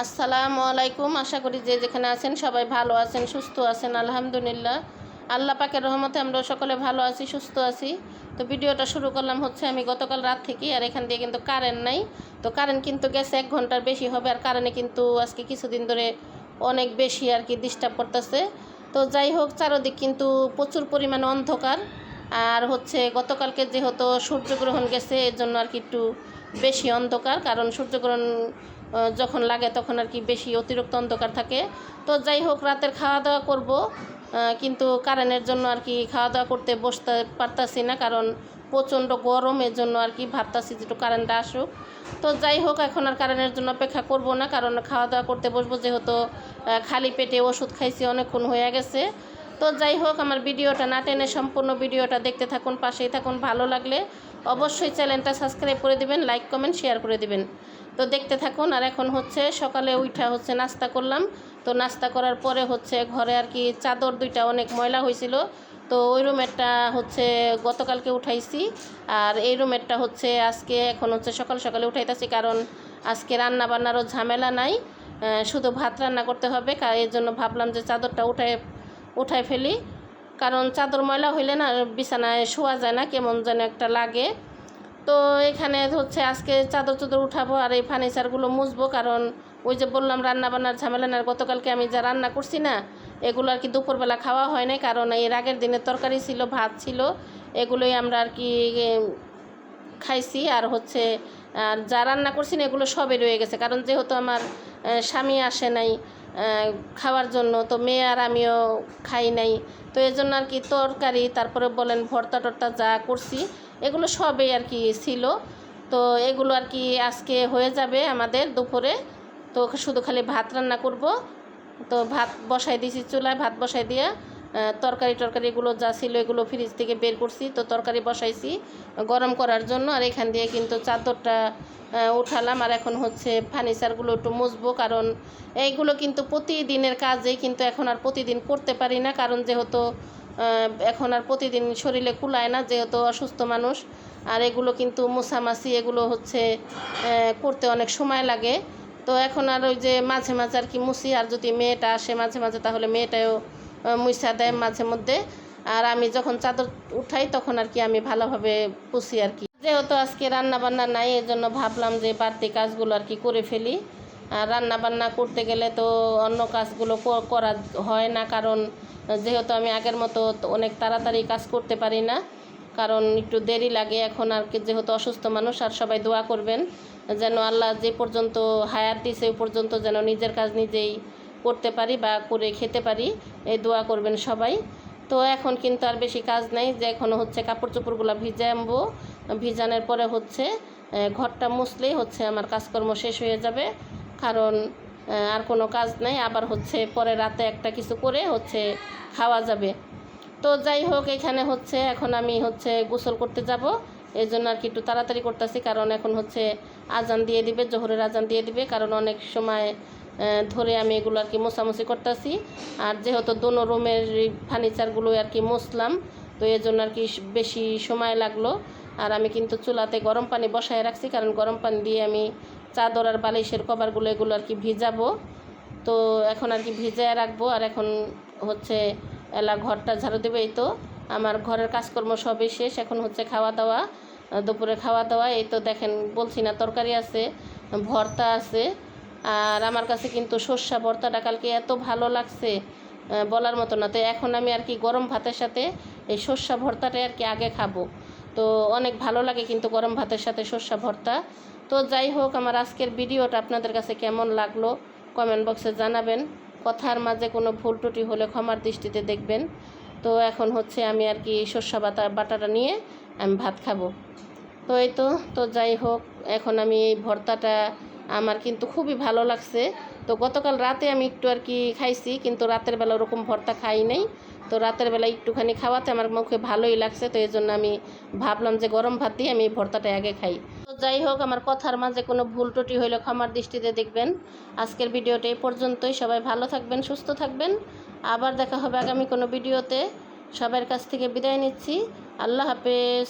আসসালামু আলাইকুম। আশা করি যে যেখানে আছেন সবাই ভালো আছেন, সুস্থ আছেন। আলহামদুলিল্লাহ, আল্লাহ পাকের রহমতে আমরা সকলে ভালো আছি, সুস্থ আছি। তো ভিডিওটা শুরু করলাম হচ্ছে আমি গতকাল রাত থেকে। আর এখান দিয়ে কিন্তু কারেন্ট নাই, তো কারেন্ট কিন্তু গেছে 1 ঘন্টার বেশি হবে। আর কারেন্টে কিন্তু আজকে কিছুদিন ধরে অনেক বেশি আর কি ডিস্টার্ব করতেছে। তো যাই হোক, চারদিক কিন্তু প্রচুর পরিমাণে অন্ধকার। আর হচ্ছে গতকালকে যেহেতু সূর্যগ্রহণ গেছে, এর জন্য আর কি একটু বেশি অন্ধকার, কারণ সূর্যগ্রহণ যখন লাগে তখন আর কি বেশি অতিরিক্ত অন্ধকার থাকে। তো যাই হোক, রাতের খাওয়া দাওয়া করব, কিন্তু কারেন্টের জন্য আর কি খাওয়া দাওয়া করতে বসতে পারতাছি না, কারণ প্রচণ্ড গরম। এর জন্য আর কি ভাবতাছি যে একটু কারেন্টটা আসুক। তো যাই হোক, এখন আর কারেন্টের জন্য অপেক্ষা করব না, কারণ খাওয়া দাওয়া করতে বসবো, যেহেতু খালি পেটে ওষুধ খাইছি, অনেকক্ষণ হয়ে গেছে। তো যাই হোক, আমার ভিডিওটা না টেনে সম্পূর্ণ ভিডিওটা দেখতে থাকুন, পাশেই থাকুন। ভালো লাগলে অবশ্যই চ্যানেলটা সাবস্ক্রাইব করে দিবেন, লাইক কমেন্ট শেয়ার করে দিবেন। তো দেখতে থাকুন। আর এখন হচ্ছে সকালে উঠা হচ্ছে নাস্তা করলাম। তো নাস্তা করার পরে হচ্ছে ঘরে আর কি চাদর 2টা অনেক ময়লা হয়েছিল, তো ওই রুমেরটা হচ্ছে গতকালকে উঠাইছি। আর এই রুমেরটা হচ্ছে আজকে এখন হচ্ছে সকাল সকালে উঠাইতেছি, কারণ আজকে রান্না বান্নারও ঝামেলা নাই, শুধু ভাত রান্না করতে হবে। এর জন্য ভাবলাম যে চাদরটা উঠায় ফেলি, কারণ চাদর ময়লা হইলে না বিছানায় শোয়া যায় না, কেমন যেন একটা লাগে। তো এখানে হচ্ছে আজকে চাদর উঠাবো আর এই ফার্নিচারগুলো মুছবো, কারণ ওই যে বললাম রান্না বান্নার ঝামেলা না। গতকালকে আমি যা রান্না করছি না, এগুলো আর কি দুপুরবেলা খাওয়া হয় নাই, কারণ এর আগের দিনের তরকারি ছিল, ভাত ছিল, এগুলোই আমরা আর কি খাইছি। আর হচ্ছে আর যা রান্না করছি না এগুলো সবই রয়ে গেছে, কারণ যেহেতু আমার স্বামী আসে নাই খাওয়ার জন্য, তো মেয়ে আর আমিও খাই নাই। তো এই জন্য আর কি তরকারি, তারপরে বলেন ভর্তা টর্তা যা করছি, এগুলো সবই আর কি ছিল। তো এগুলো আর কি আজকে হয়ে যাবে আমাদের দুপুরে। তো শুধু খালি ভাত রান্না করব। তো ভাত বসাই দিয়েছি চুলায়, ভাত বসাই দিয়ে তরকারিগুলো যা ছিল এগুলো ফ্রিজ থেকে বের করছি। তো তরকারি বসাইছি গরম করার জন্য। আর এখান দিয়ে কিন্তু চাদরটা উঠালাম। আর এখন হচ্ছে ফার্নিচারগুলো একটু মুছবো, কারণ এইগুলো কিন্তু প্রতিদিনের কাজেই, কিন্তু এখন আর প্রতিদিন করতে পারি না, কারণ যেহেতু এখন আর প্রতিদিন শরীরে কুলায় না, যেহেতু অসুস্থ মানুষ। আর এগুলো কিন্তু মোছামাছি এগুলো হচ্ছে করতে অনেক সময় লাগে। তো এখন আর ওই যে মাঝে মাঝে আর কি মুছি, আর যদি মেয়েটা আসে মাঝে মাঝে তাহলে মেয়েটাও মুছা দেয় মাঝে মধ্যে। আর আমি যখন চাদর উঠাই তখন আর কি আমি ভালোভাবে পুষি আর কি। যেহেতু আজকে রান্না বান্না নাই, এর জন্য ভাবলাম যে বাড়তি কাজগুলো আর কি করে ফেলি। আর রান্না বান্না করতে গেলে তো অন্য কাজগুলো করা হয় না, কারণ যেহেতু আমি আগের মতো অনেক তাড়াতাড়ি কাজ করতে পারি না, কারণ একটু দেরি লাগে। এখন আর কি যেহেতু অসুস্থ মানুষ, আর সবাই দোয়া করবেন যেন আল্লাহ যে পর্যন্ত হায়াত দিছে ওই পর্যন্ত যেন নিজের কাজ নিজেই করতে পারি বা করে খেতে পারি, এই দোয়া করবেন সবাই। তো এখন কিন্তু আর বেশি কাজ নাই, যে এখন হচ্ছে কাপড় চোপড়গুলো ভিজাবো, ভিজানোর পরে হচ্ছে ঘরটা মুছলেই হচ্ছে আমার কাজকর্ম শেষ হয়ে যাবে, কারণ আর কোনো কাজ নাই। আবার হচ্ছে পরে রাতে একটা কিছু করে হচ্ছে খাওয়া যাবে। তো যাই হোক, এখানে হচ্ছে এখন আমি হচ্ছে গোসল করতে যাব, এই জন্য আর কি একটু তাড়াতাড়ি করতেছি, কারণ এখন হচ্ছে আজান দিয়ে দিবে, জোহরের আজান দিয়ে দিবে, কারণ অনেক সময় ধরে আমি এগুলো আর কি মোছামুছি করতেছি। আর যেহেতু দোনো রুমের ফার্নিচারগুলো আর কি মুছলাম, তো এই জন্য আর কি বেশি সময় লাগলো। আর আমি কিন্তু চুলাতে গরম পানি বসায় রাখছি, কারণ গরম পানি দিয়ে আমি চাদর আর বালিশের কভারগুলো এগুলো আর কি ভিজাবো। তো এখন আর কি ভিজায় রাখবো। আর এখন হচ্ছে ঘরটা ঝাড়ু দেবে। এই তো আমার ঘরের কাজকর্ম সবই শেষ, এখন হচ্ছে খাওয়া দাওয়া, দুপুরে খাওয়া দাওয়া। এই তো দেখেন, বলছি না তরকারি আছে, ভর্তা আছে। আর আমার কাছে কিন্তু সর্ষা ভর্তাটা কালকে এত ভালো লাগছে বলার মতো না। তো এখন আমি আর কি গরম ভাতের সাথে এই সর্ষা ভর্তাটাই আর কি আগে খাবো। তো অনেক ভালো লাগে কিন্তু গরম ভাতের সাথে সর্ষা ভর্তা। তো যাই হোক, আমার আজকের ভিডিওটা আপনাদের কাছে কেমন লাগলো কমেন্ট বক্সে জানাবেন। কথার মাঝে কোনো ভুল ত্রুটি হলে ক্ষমার দৃষ্টিতে দেখবেন। তো এখন হচ্ছে আমি আর কি সর্ষা বাটাটা নিয়ে আমি ভাত খাবো। তো এই তো যাই হোক, এখন আমি এই ভর্তাটা আমার কিন্তু খুবই ভালো লাগছে। তো গতকাল রাতে আমি একটু আর কি খাইছি, কিন্তু রাতের বেলা ওরকম ভর্তা খাই নাই। তো রাতের বেলা একটুখানি খাওয়াতে আমার মুখে ভালোই লাগছে, তো এই জন্য আমি ভাবলাম যে গরম ভাত দিয়ে আমি এই ভর্তাটা আগে খাই। তো যাই হোক, আমার কথার মাঝে কোনো ভুল ত্রুটি হইলে ক্ষমার দৃষ্টিতে দেখবেন। আজকের ভিডিওটা এই পর্যন্তই। সবাই ভালো থাকবেন, সুস্থ থাকবেন। আবার দেখা হবে আগামী কোনো ভিডিওতে। সবার কাছ থেকে বিদায় নিচ্ছি। আল্লাহ হাফেজ।